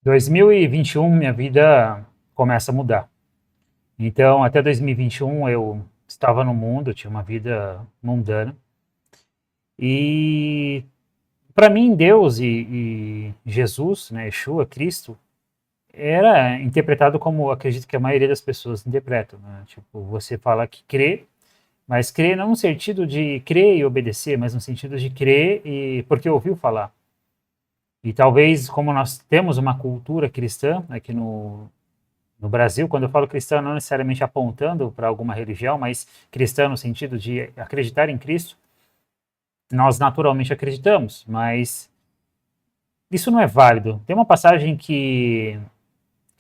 2021, minha vida começa a mudar. Então, até 2021 eu estava no mundo, tinha uma vida mundana. E para mim, Deus e Jesus, né, Yeshua, Cristo, era interpretado como acredito que a maioria das pessoas interpretam, né? Tipo, você fala que crê, mas crê não no sentido de crer e obedecer, mas no sentido de crer e porque ouviu falar. E talvez, como nós temos uma cultura cristã aqui no Brasil, quando eu falo cristão, não necessariamente apontando para alguma religião, mas cristão no sentido de acreditar em Cristo, nós naturalmente acreditamos, mas isso não é válido. Tem uma passagem que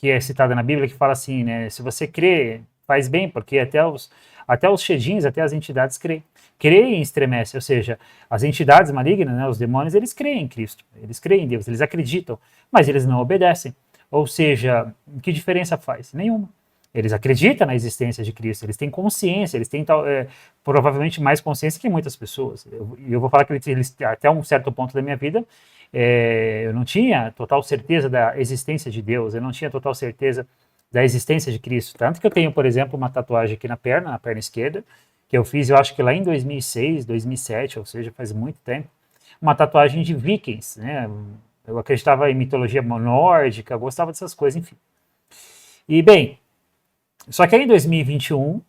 é citada na Bíblia que fala assim, né? Se você crê, faz bem, porque até os shedins, até as entidades crê. Crê e estremece, ou seja, as entidades malignas, né, os demônios, eles creem em Cristo, eles creem em Deus, eles acreditam, mas eles não obedecem. Ou seja, que diferença faz? Nenhuma. Eles acreditam na existência de Cristo, eles têm consciência, eles têm provavelmente mais consciência que muitas pessoas. Eu vou falar que eles, até um certo ponto da minha vida, eu não tinha total certeza da existência de Deus, eu não tinha total certeza da existência de Cristo. Tanto que eu tenho, por exemplo, uma tatuagem aqui na perna esquerda, que eu fiz, eu acho que lá em 2006, 2007, ou seja, faz muito tempo, uma tatuagem de vikings, né? Eu acreditava em mitologia nórdica, gostava dessas coisas, enfim. E bem, só que aí em 2021,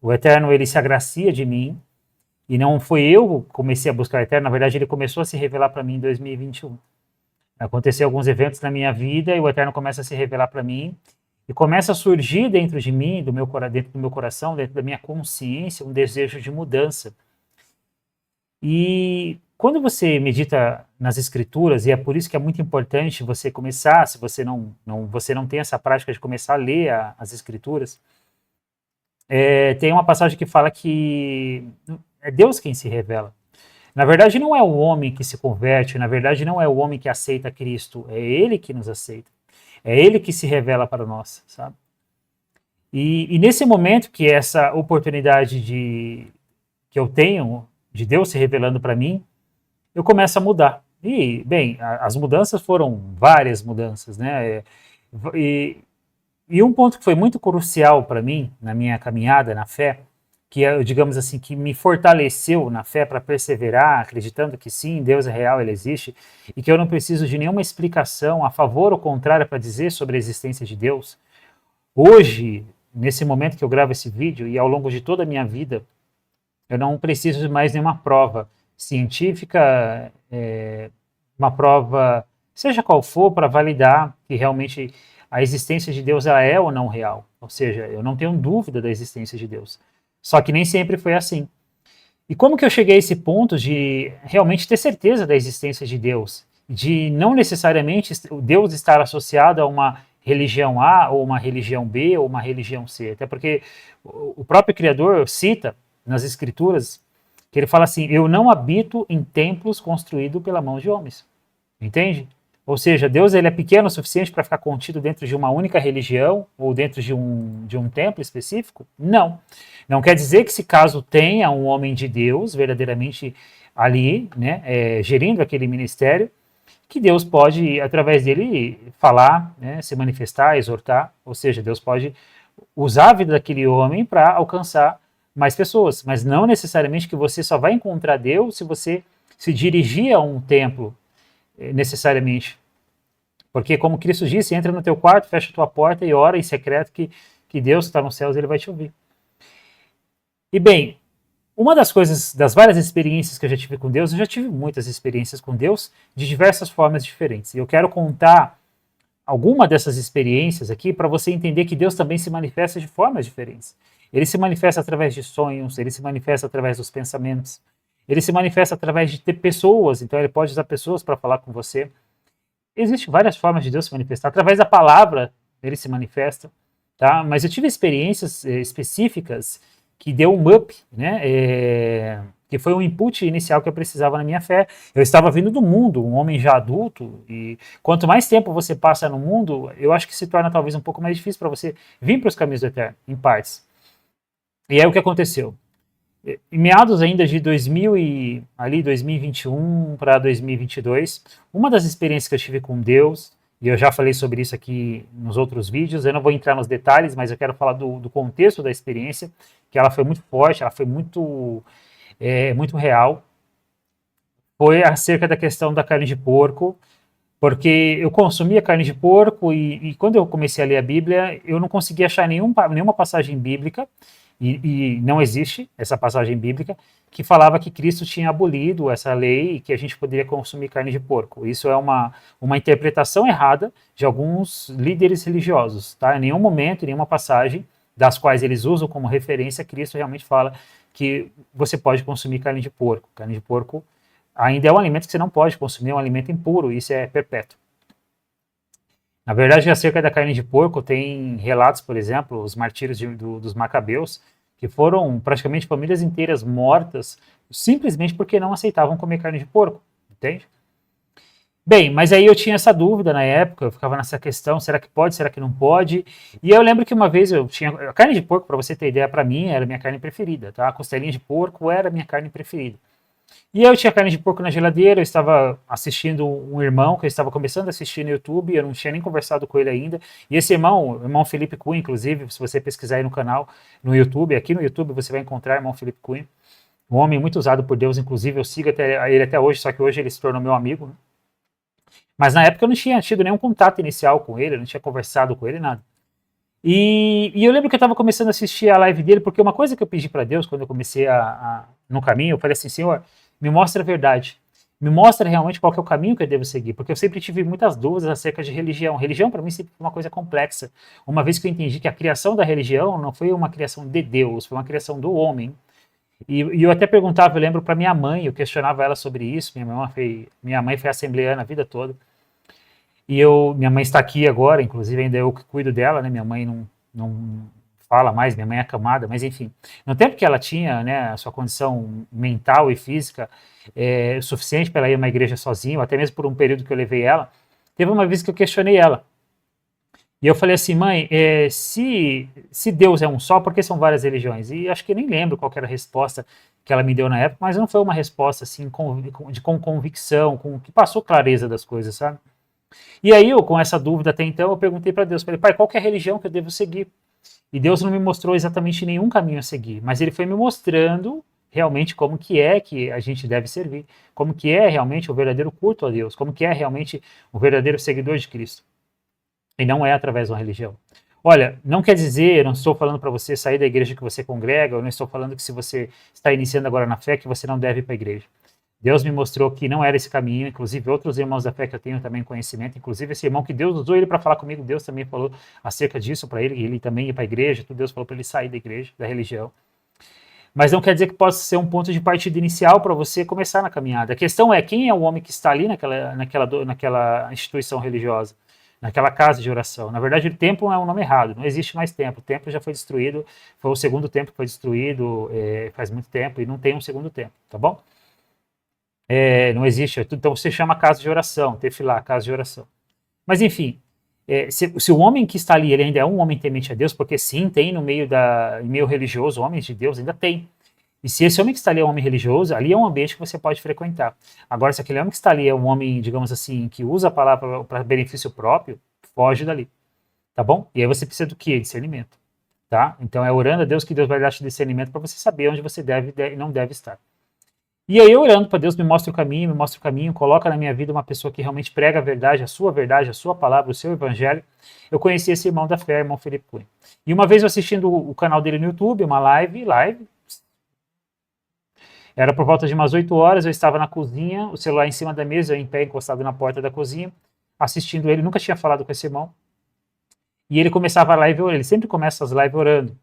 o Eterno ele se agracia de mim, e não foi eu que comecei a buscar o Eterno, na verdade ele começou a se revelar para mim em 2021. Aconteceu alguns eventos na minha vida e o Eterno começa a se revelar para mim e começa a surgir dentro de mim, dentro do meu coração, dentro da minha consciência, um desejo de mudança. E quando você medita nas escrituras, e é por isso que é muito importante você começar, se você não tem essa prática de começar a ler as escrituras, tem uma passagem que fala que é Deus quem se revela. Na verdade, não é o homem que se converte, na verdade, não é o homem que aceita Cristo, é ele que nos aceita. É ele que se revela para nós, sabe? E nesse momento que essa oportunidade que eu tenho de Deus se revelando para mim, eu começo a mudar. E, bem, as mudanças foram várias mudanças, né? E, e um ponto que foi muito crucial para mim, na minha caminhada na fé, que é, digamos assim, que me fortaleceu na fé para perseverar, acreditando que sim, Deus é real, ele existe, e que eu não preciso de nenhuma explicação a favor ou contrária para dizer sobre a existência de Deus. Hoje, nesse momento que eu gravo esse vídeo e ao longo de toda a minha vida, eu não preciso de mais nenhuma prova científica, uma prova, seja qual for, para validar que realmente a existência de Deus ela é ou não real. Ou seja, eu não tenho dúvida da existência de Deus. Só que nem sempre foi assim. E como que eu cheguei a esse ponto de realmente ter certeza da existência de Deus? De não necessariamente Deus estar associado a uma religião A, ou uma religião B, ou uma religião C. Até porque o próprio Criador cita nas Escrituras que ele fala assim: eu não habito em templos construídos pela mão de homens. Entende? Ou seja, Deus ele é pequeno o suficiente para ficar contido dentro de uma única religião ou dentro de um templo específico? Não. Não quer dizer que se caso tenha um homem de Deus verdadeiramente ali, né, gerindo aquele ministério, que Deus pode, através dele, falar, né, se manifestar, exortar, ou seja, Deus pode usar a vida daquele homem para alcançar mais pessoas, mas não necessariamente que você só vai encontrar Deus se você se dirigir a um templo, necessariamente. Porque, como Cristo disse, entra no teu quarto, fecha a tua porta e ora em secreto que Deus que está nos céus, ele vai te ouvir. E bem, uma das coisas, das várias experiências que eu já tive com Deus, eu já tive muitas experiências com Deus de diversas formas diferentes. E eu quero contar alguma dessas experiências aqui para você entender que Deus também se manifesta de formas diferentes. Ele se manifesta através de sonhos, ele se manifesta através dos pensamentos, ele se manifesta através de ter pessoas, então ele pode usar pessoas para falar com você. Existem várias formas de Deus se manifestar. Através da palavra, ele se manifesta. Tá? Mas eu tive experiências específicas que deu um up, né? Que foi um input inicial que eu precisava na minha fé. Eu estava vindo do mundo, um homem já adulto, e quanto mais tempo você passa no mundo, eu acho que se torna talvez um pouco mais difícil para você vir para os caminhos do eterno, em partes. E aí o que aconteceu? Em meados ainda de 2021 para 2022, uma das experiências que eu tive com Deus, e eu já falei sobre isso aqui nos outros vídeos, eu não vou entrar nos detalhes, mas eu quero falar do contexto da experiência, que ela foi muito forte, ela foi muito real. Foi acerca da questão da carne de porco, porque eu consumia carne de porco e quando eu comecei a ler a Bíblia, eu não conseguia achar nenhuma passagem bíblica, e não existe essa passagem bíblica, que falava que Cristo tinha abolido essa lei e que a gente poderia consumir carne de porco. Isso é uma interpretação errada de alguns líderes religiosos. Tá? Em nenhum momento, em nenhuma passagem, das quais eles usam como referência, Cristo realmente fala que você pode consumir carne de porco. Carne de porco ainda é um alimento que você não pode consumir, é um alimento impuro, isso é perpétuo. Na verdade, acerca da carne de porco, tem relatos, por exemplo, os martírios dos Macabeus, que foram praticamente famílias inteiras mortas, simplesmente porque não aceitavam comer carne de porco, entende? Bem, mas aí eu tinha essa dúvida na época, eu ficava nessa questão, será que pode, será que não pode? E eu lembro que uma vez eu tinha, a carne de porco, para você ter ideia, para mim era a minha carne preferida, tá? A costelinha de porco era a minha carne preferida. E eu tinha carne de porco na geladeira, eu estava assistindo um irmão que eu estava começando a assistir no YouTube, eu não tinha nem conversado com ele ainda. E esse irmão, o irmão Felipe Cunha, inclusive, se você pesquisar aí no canal, no YouTube, aqui no YouTube você vai encontrar o irmão Felipe Cunha. Um homem muito usado por Deus, inclusive eu sigo ele até hoje, só que hoje ele se tornou meu amigo. Né? Mas na época eu não tinha tido nenhum contato inicial com ele, eu não tinha conversado com ele, nada. E eu lembro que eu estava começando a assistir a live dele, porque uma coisa que eu pedi para Deus quando eu comecei no caminho, eu falei assim, Senhor, me mostra a verdade. Me mostra realmente qual que é o caminho que eu devo seguir, porque eu sempre tive muitas dúvidas acerca de religião. Religião, para mim, sempre foi uma coisa complexa. Uma vez que eu entendi que a criação da religião não foi uma criação de Deus, foi uma criação do homem. E eu até perguntava, eu lembro para minha mãe, eu questionava ela sobre isso. Minha mãe foi assembleana a vida toda. Minha mãe está aqui agora, inclusive ainda eu que cuido dela, né? Minha mãe não fala mais, minha mãe é acamada, mas enfim. No tempo que ela tinha, né, a sua condição mental e física suficiente para ela ir a uma igreja sozinha, ou até mesmo por um período que eu levei ela, teve uma vez que eu questionei ela. E eu falei assim, mãe, se Deus é um só, por que são várias religiões? E acho que nem lembro qual era a resposta que ela me deu na época, mas não foi uma resposta assim com convicção, que passou clareza das coisas, sabe? E aí eu, com essa dúvida até então, eu perguntei para Deus, falei, pai, qual que é a religião que eu devo seguir? E Deus não me mostrou exatamente nenhum caminho a seguir, mas ele foi me mostrando realmente como que é que a gente deve servir, como que é realmente o verdadeiro culto a Deus, como que é realmente o verdadeiro seguidor de Cristo. E não é através de uma religião. Olha, não quer dizer, eu não estou falando para você sair da igreja que você congrega, eu não estou falando que se você está iniciando agora na fé, que você não deve ir para a igreja. Deus me mostrou que não era esse caminho, inclusive outros irmãos da fé que eu tenho também conhecimento, inclusive esse irmão que Deus usou ele para falar comigo, Deus também falou acerca disso para ele, ele também ia para a igreja, Deus falou para ele sair da igreja, da religião. Mas não quer dizer que possa ser um ponto de partida inicial para você começar na caminhada. A questão é quem é o homem que está ali naquela instituição religiosa, naquela casa de oração. Na verdade, o templo é um nome errado, não existe mais templo. O templo já foi destruído, foi o segundo templo que foi destruído faz muito tempo e não tem um segundo templo, tá bom? Não existe, então você chama casa de oração, tefilá, casa de oração. Mas enfim, se o homem que está ali, ele ainda é um homem temente a Deus, porque sim, tem no meio religioso, homens de Deus ainda tem. E se esse homem que está ali é um homem religioso, ali é um ambiente que você pode frequentar. Agora, se aquele homem que está ali é um homem, digamos assim, que usa a palavra para benefício próprio, foge dali, tá bom? E aí você precisa do quê? Discernimento, tá? Então é orando a Deus que Deus vai dar discernimento para você saber onde você deve e não deve estar. E aí, orando para Deus, me mostra o caminho, coloca na minha vida uma pessoa que realmente prega a sua palavra, o seu evangelho. Eu conheci esse irmão da fé, irmão Felipe Cunha. E uma vez eu assistindo o canal dele no YouTube, uma live, era por volta de umas 8 horas, eu estava na cozinha, o celular em cima da mesa, eu em pé, encostado na porta da cozinha, assistindo ele, nunca tinha falado com esse irmão. E ele começava a live orando, ele sempre começa as lives orando.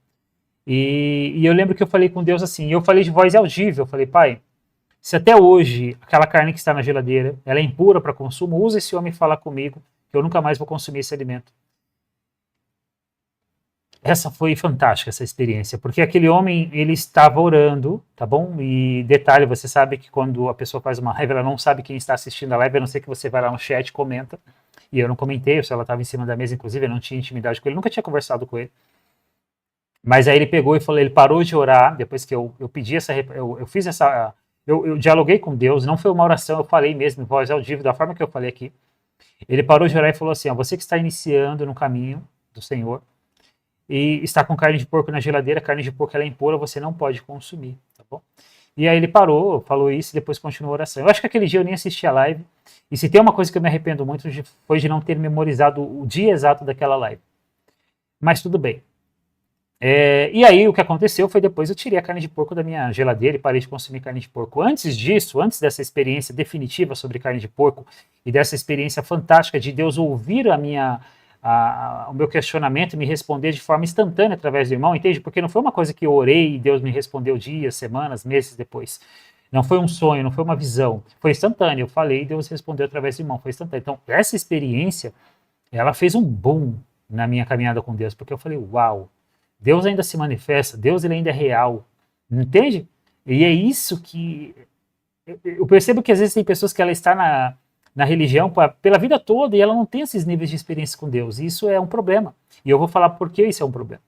E eu lembro que eu falei com Deus assim, eu falei de voz audível, eu falei, pai, se até hoje aquela carne que está na geladeira, ela é impura para consumo, usa esse homem falar comigo, que eu nunca mais vou consumir esse alimento. Essa foi fantástica, essa experiência, porque aquele homem, ele estava orando, tá bom? E detalhe, você sabe que quando a pessoa faz uma live, ela não sabe quem está assistindo a live, a não ser que você vai lá no chat e comenta, e eu não comentei, se ela estava em cima da mesa, inclusive, eu não tinha intimidade com ele, nunca tinha conversado com ele. Mas aí ele pegou e falou, ele parou de orar, depois que eu pedi eu fiz essa... Eu dialoguei com Deus, não foi uma oração, eu falei mesmo em voz audível, da forma que eu falei aqui. Ele parou de orar e falou assim, ó, você que está iniciando no caminho do Senhor e está com carne de porco na geladeira, carne de porco ela é impura, você não pode consumir, tá bom? E aí ele parou, falou isso e depois continuou a oração. Eu acho que aquele dia eu nem assisti a live, e se tem uma coisa que eu me arrependo muito foi de não ter memorizado o dia exato daquela live. Mas tudo bem. E aí o que aconteceu foi depois eu tirei a carne de porco da minha geladeira e parei de consumir carne de porco. Antes disso, antes dessa experiência definitiva sobre carne de porco e dessa experiência fantástica de Deus ouvir o meu questionamento e me responder de forma instantânea através do irmão, entende? Porque não foi uma coisa que eu orei e Deus me respondeu dias, semanas, meses depois. Não foi um sonho, não foi uma visão. Foi instantâneo. Eu falei e Deus respondeu através do irmão. Foi instantâneo. Então, essa experiência, ela fez um boom na minha caminhada com Deus, porque eu falei, uau, Deus ainda se manifesta, Deus ele ainda é real, entende? E é isso que eu percebo que às vezes tem pessoas que ela está na religião pela vida toda e ela não tem esses níveis de experiência com Deus, e isso é um problema, e eu vou falar por que isso é um problema.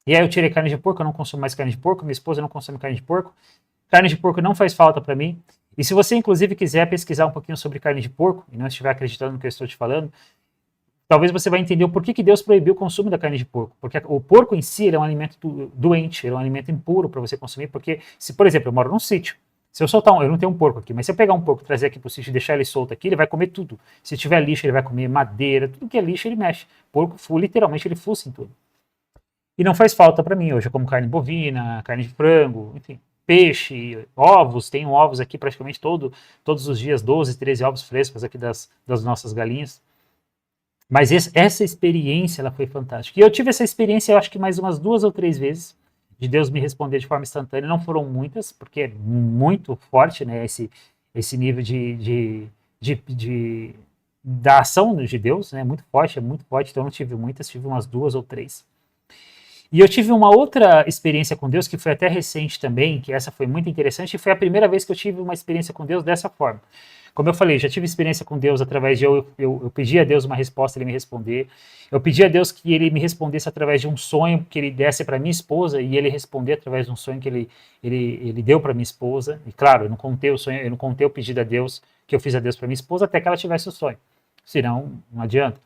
E aí eu tirei carne de porco, eu não consumo mais carne de porco, minha esposa não consome carne de porco não faz falta para mim, e se você inclusive quiser pesquisar um pouquinho sobre carne de porco, e não estiver acreditando no que eu estou te falando, talvez você vai entender o porquê que Deus proibiu o consumo da carne de porco. Porque o porco em si é um alimento doente, é um alimento impuro para você consumir. Porque, se, por exemplo, eu moro num sítio, se eu soltar eu não tenho um porco aqui, mas se eu pegar um porco, trazer aqui para o sítio e deixar ele solto aqui, ele vai comer tudo. Se tiver lixo, ele vai comer madeira, tudo que é lixo ele mexe. Porco, literalmente, ele fuça em tudo. E não faz falta para mim hoje. Eu como carne bovina, carne de frango, enfim, peixe, ovos. Tenho ovos aqui praticamente todos os dias, 12, 13 ovos frescos aqui das nossas galinhas. Mas essa experiência, ela foi fantástica. E eu tive essa experiência, eu acho que mais umas 2 ou 3 vezes, de Deus me responder de forma instantânea. Não foram muitas, porque é muito forte, né, esse nível da ação de Deus, né, muito forte, então eu não tive muitas, tive umas 2 ou 3. E eu tive uma outra experiência com Deus, que foi até recente também, que essa foi muito interessante, e foi a primeira vez que eu tive uma experiência com Deus dessa forma. Como eu falei, já tive experiência com Deus através de eu pedi a Deus uma resposta, ele me responder. Eu pedi a Deus que ele me respondesse através de um sonho que ele desse para minha esposa e ele responder através de um sonho que ele deu para minha esposa. E claro, eu não contei o sonho, eu não contei o pedido a Deus que eu fiz a Deus para minha esposa até que ela tivesse o sonho. Senão, não adianta.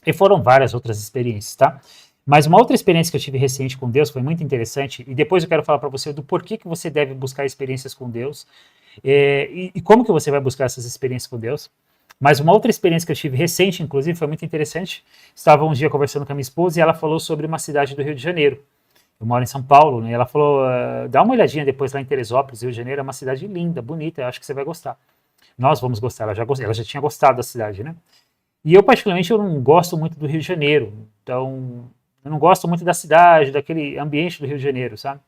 E foram várias outras experiências, tá? Mas uma outra experiência que eu tive recente com Deus foi muito interessante, e depois eu quero falar para você do porquê que você deve buscar experiências com Deus, e como que você vai buscar essas experiências com Deus. Mas uma outra experiência que eu tive recente, inclusive, foi muito interessante. Estava um dia conversando com a minha esposa e ela falou sobre uma cidade do Rio de Janeiro. Eu moro em São Paulo, né? E ela falou, dá uma olhadinha depois lá em Teresópolis, Rio de Janeiro, é uma cidade linda, bonita, eu acho que você vai gostar. Nós vamos gostar, ela já tinha gostado da cidade, né? E eu, particularmente, eu não gosto muito do Rio de Janeiro. Então, eu não gosto muito da cidade, daquele ambiente do Rio de Janeiro, sabe?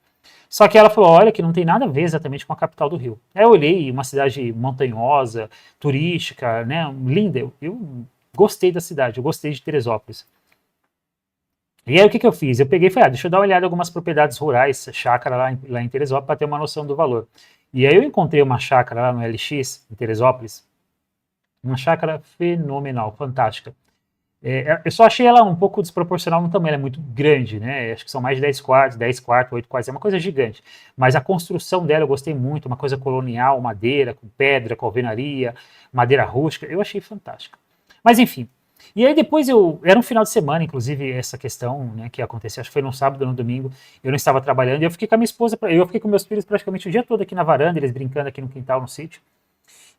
Só que ela falou, olha, que não tem nada a ver exatamente com a capital do Rio. Aí eu olhei, uma cidade montanhosa, turística, né, linda. Eu gostei da cidade, eu gostei de Teresópolis. E aí o que eu fiz? Eu peguei e falei, deixa eu dar uma olhada em algumas propriedades rurais, chácara lá em Teresópolis, para ter uma noção do valor. E aí eu encontrei uma chácara lá no LX, em Teresópolis, uma chácara fenomenal, fantástica. Eu só achei ela um pouco desproporcional no tamanho, ela é muito grande, né? Acho que são mais de 10 quartos, 8 quartos, é uma coisa gigante. Mas a construção dela eu gostei muito, uma coisa colonial, madeira, com pedra, com alvenaria, madeira rústica, eu achei fantástica. Mas enfim, e aí depois era um final de semana, inclusive, essa questão, né, que aconteceu, acho que foi no sábado ou no domingo, eu não estava trabalhando, e eu fiquei com a minha esposa, eu fiquei com meus filhos praticamente o dia todo aqui na varanda, eles brincando aqui no quintal, no sítio.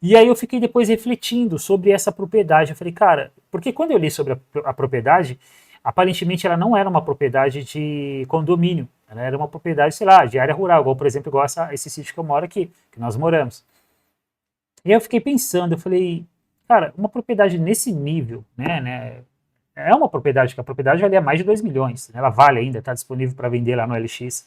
E aí eu fiquei depois refletindo sobre essa propriedade. Eu falei, cara, porque quando eu li sobre a propriedade, aparentemente ela não era uma propriedade de condomínio. Ela era uma propriedade, sei lá, de área rural, igual, por exemplo, igual esse sítio que eu moro aqui, que nós moramos. E aí eu fiquei pensando, eu falei, cara, uma propriedade nesse nível, né, é uma propriedade, que a propriedade valia mais de 2 milhões, né, ela vale ainda, está disponível para vender lá no LX.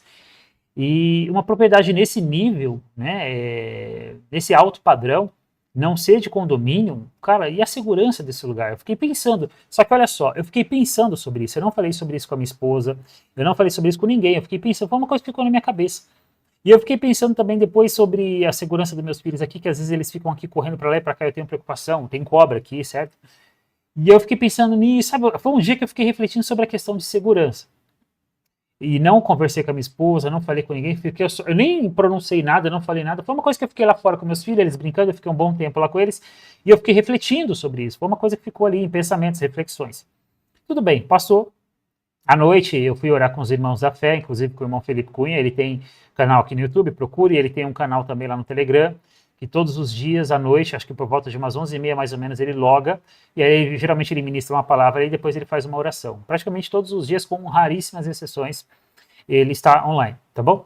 E uma propriedade nesse nível, né, nesse alto padrão, não ser de condomínio, cara, e a segurança desse lugar? Eu fiquei pensando, só que olha só, eu fiquei pensando sobre isso, eu não falei sobre isso com a minha esposa, eu não falei sobre isso com ninguém, eu fiquei pensando, foi uma coisa que ficou na minha cabeça. E eu fiquei pensando também depois sobre a segurança dos meus filhos aqui, que às vezes eles ficam aqui correndo para lá e para cá, eu tenho preocupação, tem cobra aqui, certo? E eu fiquei pensando nisso, sabe, foi um dia que eu fiquei refletindo sobre a questão de segurança. e não conversei com a minha esposa, não falei com ninguém, eu nem pronunciei nada, não falei nada. Foi uma coisa que eu fiquei lá fora com meus filhos, eles brincando, eu fiquei um bom tempo lá com eles, e eu fiquei refletindo sobre isso. Foi uma coisa que ficou ali em pensamentos, reflexões. Tudo bem, passou. À noite eu fui orar com os irmãos da fé, inclusive com o irmão Felipe Cunha, ele tem canal aqui no YouTube, procure, ele tem um canal também lá no Telegram, que todos os dias à noite, acho que por volta de umas 11h30 mais ou menos, ele loga, e aí geralmente ele ministra uma palavra e depois ele faz uma oração. Praticamente todos os dias, com raríssimas exceções, ele está online, tá bom?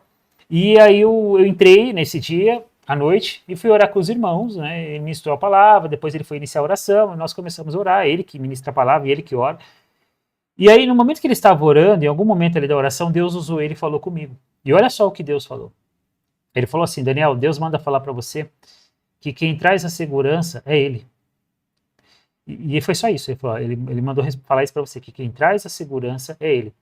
E aí eu entrei nesse dia, à noite, e fui orar com os irmãos, né? Ele ministrou a palavra, depois ele foi iniciar a oração, e nós começamos a orar, ele que ministra a palavra e ele que ora. E aí, no momento que ele estava orando, em algum momento ali da oração, Deus usou ele e falou comigo. E olha só o que Deus falou. Ele falou assim: Daniel, Deus manda falar para você que quem traz a segurança é Ele. E foi só isso. Ele mandou falar isso para você, que quem traz a segurança é Ele.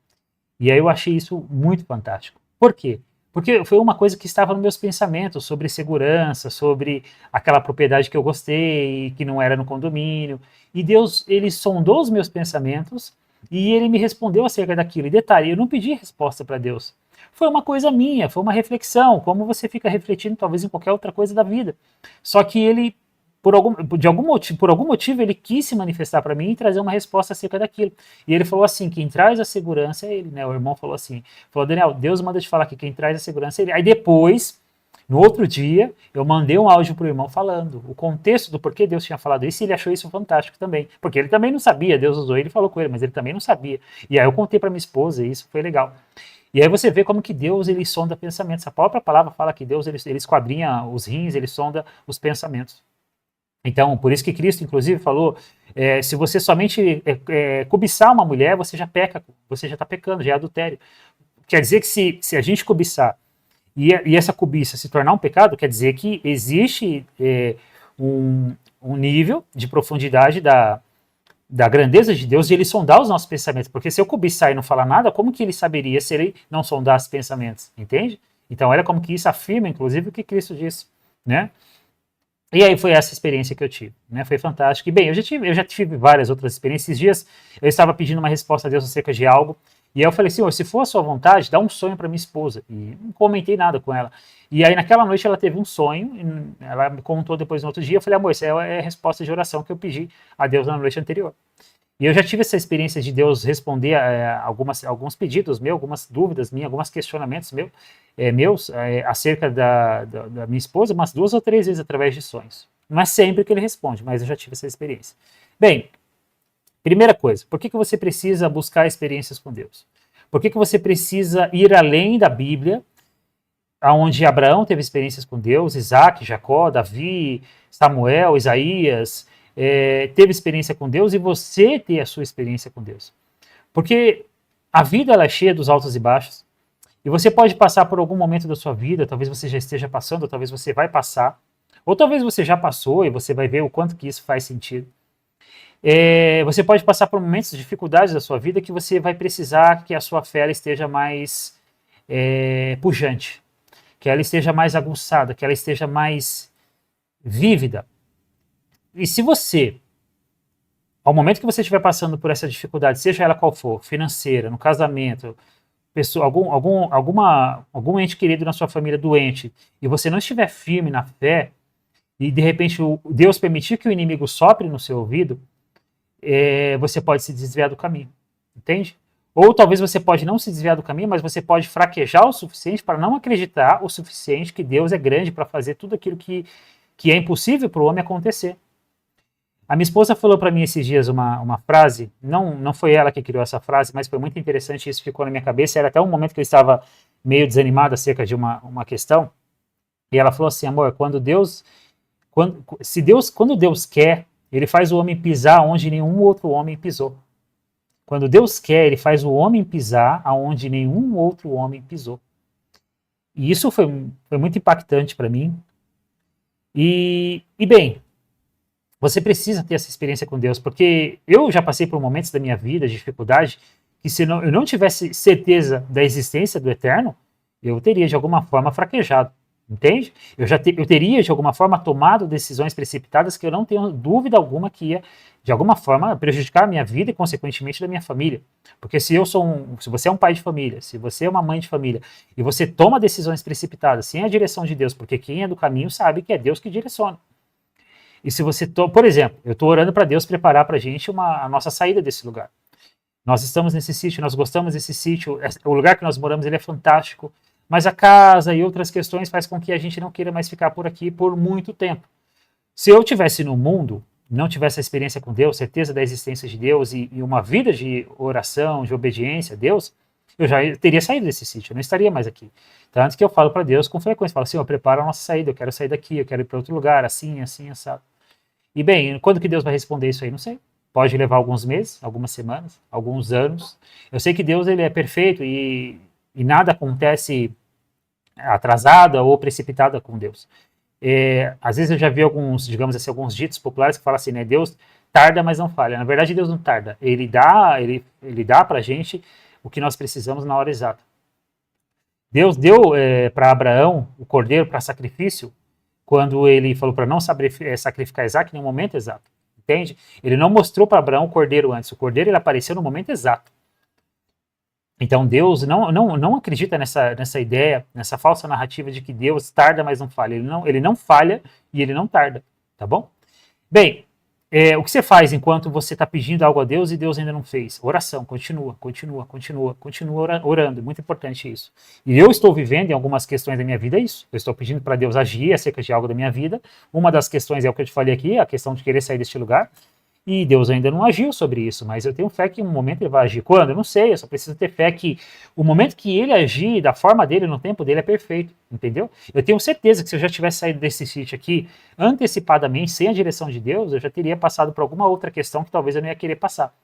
E aí eu achei isso muito fantástico. Por quê? Porque foi uma coisa que estava nos meus pensamentos sobre segurança, sobre aquela propriedade que eu gostei, que não era no condomínio. E Deus, ele sondou os meus pensamentos e ele me respondeu acerca daquilo. E detalhe, eu não pedi resposta para Deus. Foi uma coisa minha, foi uma reflexão, como você fica refletindo talvez em qualquer outra coisa da vida. Só que ele, por algum motivo, ele quis se manifestar para mim e trazer uma resposta acerca daquilo. E ele falou assim: quem traz a segurança é ele, né? O irmão falou assim: falou, Daniel, Deus manda te falar que quem traz a segurança é ele. Aí depois, no outro dia, eu mandei um áudio pro irmão falando o contexto do porquê Deus tinha falado isso, e ele achou isso fantástico também. Porque ele também não sabia, Deus usou ele e falou com ele, mas ele também não sabia. E aí eu contei para minha esposa e isso foi legal. E aí você vê como que Deus, ele sonda pensamentos. A própria palavra fala que Deus, ele esquadrinha os rins, ele sonda os pensamentos. Então, por isso que Cristo, inclusive, falou, se você somente cobiçar uma mulher, você já peca, você já está pecando, já é adultério. Quer dizer que se a gente cobiçar e essa cobiça se tornar um pecado, quer dizer que existe um nível de profundidade da grandeza de Deus de ele sondar os nossos pensamentos. Porque se eu cobiçar e não falar nada, como que ele saberia se ele não sondasse pensamentos? Entende? Então, olha como que isso afirma, inclusive, o que Cristo disse, né? E aí foi essa experiência que eu tive, né? Foi fantástico. E bem, eu já tive várias outras experiências. Esses dias eu estava pedindo uma resposta a Deus acerca de algo, e aí eu falei, Senhor, se for a sua vontade, dá um sonho para minha esposa. E não comentei nada com ela. E aí naquela noite ela teve um sonho, ela me contou depois no outro dia, eu falei, amor, essa é a resposta de oração que eu pedi a Deus na noite anterior. E eu já tive essa experiência de Deus responder alguns pedidos meus, algumas dúvidas minhas, alguns questionamentos meus acerca da minha esposa, umas 2 ou 3 vezes através de sonhos. Não é sempre que ele responde, mas eu já tive essa experiência. Bem, primeira coisa, por que você precisa buscar experiências com Deus? Por que você precisa ir além da Bíblia, onde Abraão teve experiências com Deus, Isaac, Jacó, Davi, Samuel, Isaías, teve experiência com Deus, e você ter a sua experiência com Deus. Porque a vida ela é cheia dos altos e baixos, e você pode passar por algum momento da sua vida, talvez você já esteja passando, ou talvez você vai passar, ou talvez você já passou e você vai ver o quanto que isso faz sentido. Você pode passar por momentos de dificuldades da sua vida que você vai precisar que a sua fé esteja mais pujante, que ela esteja mais aguçada, que ela esteja mais vívida. E se você, ao momento que você estiver passando por essa dificuldade, seja ela qual for, financeira, no casamento, algum ente querido na sua família doente, e você não estiver firme na fé, e de repente Deus permitir que o inimigo sopre no seu ouvido, você pode se desviar do caminho, entende? Ou talvez você pode não se desviar do caminho, mas você pode fraquejar o suficiente para não acreditar o suficiente que Deus é grande para fazer tudo aquilo que é impossível para o homem acontecer. A minha esposa falou para mim esses dias uma frase, não foi ela que criou essa frase, mas foi muito interessante, e isso ficou na minha cabeça, era até um momento que eu estava meio desanimado acerca de uma questão, e ela falou assim, amor, quando Deus quer, ele faz o homem pisar onde nenhum outro homem pisou. Quando Deus quer, ele faz o homem pisar aonde nenhum outro homem pisou. E isso foi muito impactante para mim. E bem, você precisa ter essa experiência com Deus, porque eu já passei por momentos da minha vida, de dificuldade, que se eu não tivesse certeza da existência do Eterno, eu teria de alguma forma fraquejado, entende? Eu teria, de alguma forma, tomado decisões precipitadas que eu não tenho dúvida alguma que ia, de alguma forma, prejudicar a minha vida e, consequentemente, da minha família. Porque se você é um pai de família, se você é uma mãe de família, e você toma decisões precipitadas sem a direção de Deus, porque quem é do caminho sabe que é Deus que direciona. E se você, por exemplo, eu estou orando para Deus preparar para a gente a nossa saída desse lugar. Nós estamos nesse sítio, nós gostamos desse sítio, o lugar que nós moramos ele é fantástico, mas a casa e outras questões faz com que a gente não queira mais ficar por aqui por muito tempo. Se eu tivesse no mundo, não tivesse a experiência com Deus, certeza da existência de Deus e uma vida de oração, de obediência a Deus, eu já teria saído desse sítio, eu não estaria mais aqui. Tanto que eu falo para Deus com frequência, falo assim, prepara a nossa saída, eu quero sair daqui, eu quero ir para outro lugar, assim, assim, assado. E bem, quando que Deus vai responder isso aí? Não sei. Pode levar alguns meses, algumas semanas, alguns anos. Eu sei que Deus ele é perfeito e nada acontece atrasada ou precipitada com Deus. Às vezes eu já vi alguns, digamos assim, alguns ditos populares que falam assim, né? Deus tarda, mas não falha. Na verdade, Deus não tarda. Ele dá pra gente o que nós precisamos na hora exata. Deus deu para Abraão o cordeiro para sacrifício quando ele falou para não sacrificar Isaac no momento exato. Entende? Ele não mostrou para Abraão o cordeiro antes. O cordeiro ele apareceu no momento exato. Então Deus não acredita nessa ideia, nessa falsa narrativa de que Deus tarda, mas não falha. Ele não falha e ele não tarda. Tá bom? Bem, o que você faz enquanto você está pedindo algo a Deus e Deus ainda não fez? Oração, continua orando, muito importante isso. E eu estou vivendo em algumas questões da minha vida isso, eu estou pedindo para Deus agir acerca de algo da minha vida, uma das questões é o que eu te falei aqui, a questão de querer sair deste lugar, e Deus ainda não agiu sobre isso, mas eu tenho fé que em um momento ele vai agir. Quando? Eu não sei, eu só preciso ter fé que o momento que ele agir, da forma dele, no tempo dele, é perfeito, entendeu? Eu tenho certeza que se eu já tivesse saído desse sítio aqui, antecipadamente, sem a direção de Deus, eu já teria passado por alguma outra questão que talvez eu não ia querer passar.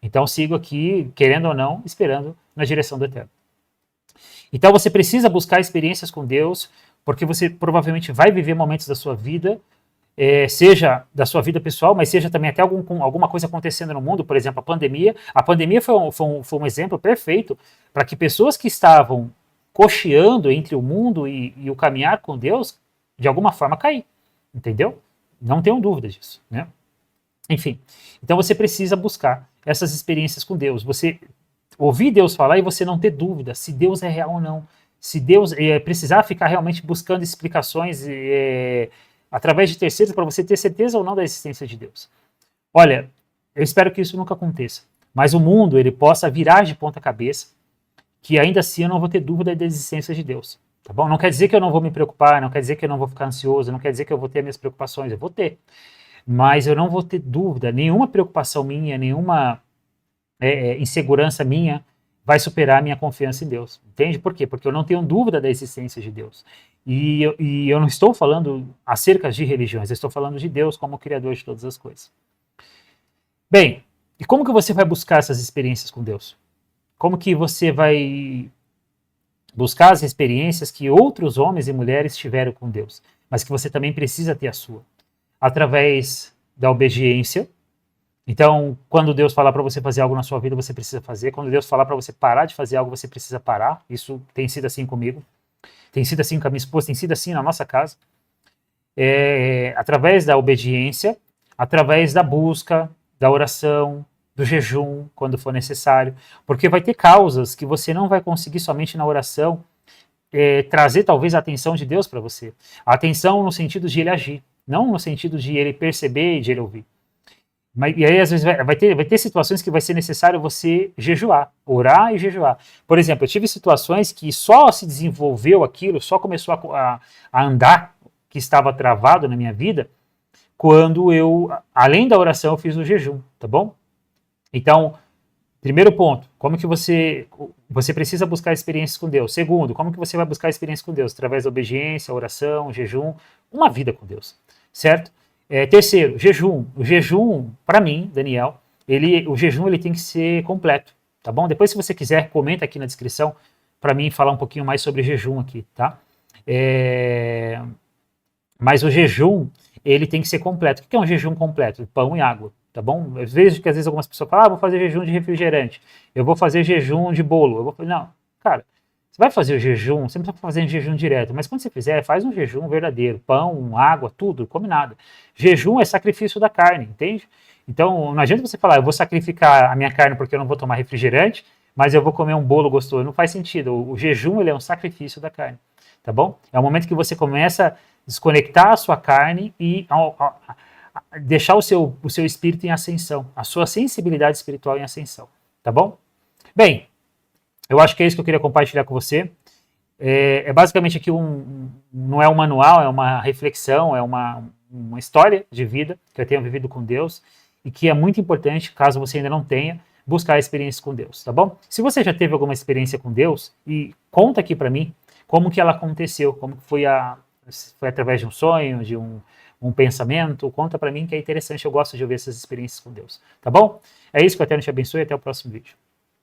Então sigo aqui, querendo ou não, esperando na direção do Eterno. Então você precisa buscar experiências com Deus, porque você provavelmente vai viver momentos da sua vida, seja da sua vida pessoal, mas seja também até alguma coisa acontecendo no mundo, por exemplo, a pandemia. A pandemia foi um exemplo perfeito para que pessoas que estavam cocheando entre o mundo e o caminhar com Deus, de alguma forma cair, entendeu? Não tenham dúvida disso, né? Enfim, então você precisa buscar essas experiências com Deus, você ouvir Deus falar e você não ter dúvida se Deus é real ou não, se Deus precisar ficar realmente buscando explicações através de terceiros para você ter certeza ou não da existência de Deus. Olha, eu espero que isso nunca aconteça, mas o mundo ele possa virar de ponta cabeça, que ainda assim eu não vou ter dúvida da existência de Deus, tá bom? Não quer dizer que eu não vou me preocupar, não quer dizer que eu não vou ficar ansioso, não quer dizer que eu vou ter minhas preocupações, eu vou ter, mas eu não vou ter dúvida, nenhuma preocupação minha, nenhuma insegurança minha vai superar a minha confiança em Deus, entende? Por quê? Porque eu não tenho dúvida da existência de Deus. E eu não estou falando acerca de religiões, eu estou falando de Deus como Criador de todas as coisas. Bem, e como que você vai buscar essas experiências com Deus? Como que você vai buscar as experiências que outros homens e mulheres tiveram com Deus, mas que você também precisa ter a sua? Através da obediência. Então, quando Deus falar para você fazer algo na sua vida, você precisa fazer. Quando Deus falar para você parar de fazer algo, você precisa parar. Isso tem sido assim comigo. Tem sido assim com a minha esposa, tem sido assim na nossa casa. Através da obediência, através da busca, da oração, do jejum, quando for necessário. Porque vai ter causas que você não vai conseguir somente na oração trazer talvez a atenção de Deus para você. A atenção no sentido de ele agir, não no sentido de ele perceber e de ele ouvir. E aí, às vezes, vai ter situações que vai ser necessário você jejuar, orar e jejuar. Por exemplo, eu tive situações que só se desenvolveu aquilo, só começou a andar, que estava travado na minha vida, quando eu, além da oração, eu fiz o jejum, tá bom? Então, primeiro ponto, como que você precisa buscar experiências com Deus? Segundo, como que você vai buscar experiências com Deus? Através da obediência, oração, jejum, uma vida com Deus, certo? Terceiro, jejum. O jejum, para mim, Daniel, o jejum ele tem que ser completo, tá bom? Depois, se você quiser, comenta aqui na descrição para mim falar um pouquinho mais sobre jejum aqui, tá? Mas o jejum, ele tem que ser completo. O que é um jejum completo? Pão e água, tá bom? Eu vejo que às vezes algumas pessoas falam, vou fazer jejum de refrigerante, eu vou fazer jejum de bolo. Não, cara, Você vai fazer o jejum, você não precisa fazer um jejum direto, mas quando você fizer, faz um jejum verdadeiro, pão, água, tudo, come nada. Jejum é sacrifício da carne, entende? Então, não adianta você falar, eu vou sacrificar a minha carne porque eu não vou tomar refrigerante, mas eu vou comer um bolo gostoso. Não faz sentido. O jejum, ele é um sacrifício da carne, tá bom? É o momento que você começa a desconectar a sua carne e deixar o seu espírito em ascensão, a sua sensibilidade espiritual em ascensão, tá bom? Bem, eu acho que é isso que eu queria compartilhar com você. É basicamente aqui não é um manual, é uma reflexão, é uma história de vida que eu tenho vivido com Deus e que é muito importante, caso você ainda não tenha, buscar a experiência com Deus, tá bom? Se você já teve alguma experiência com Deus, e conta aqui para mim como que ela aconteceu, como que foi através de um sonho, de um pensamento, conta para mim que é interessante, eu gosto de ouvir essas experiências com Deus, tá bom? É isso, que o Eterno te abençoe e até o próximo vídeo.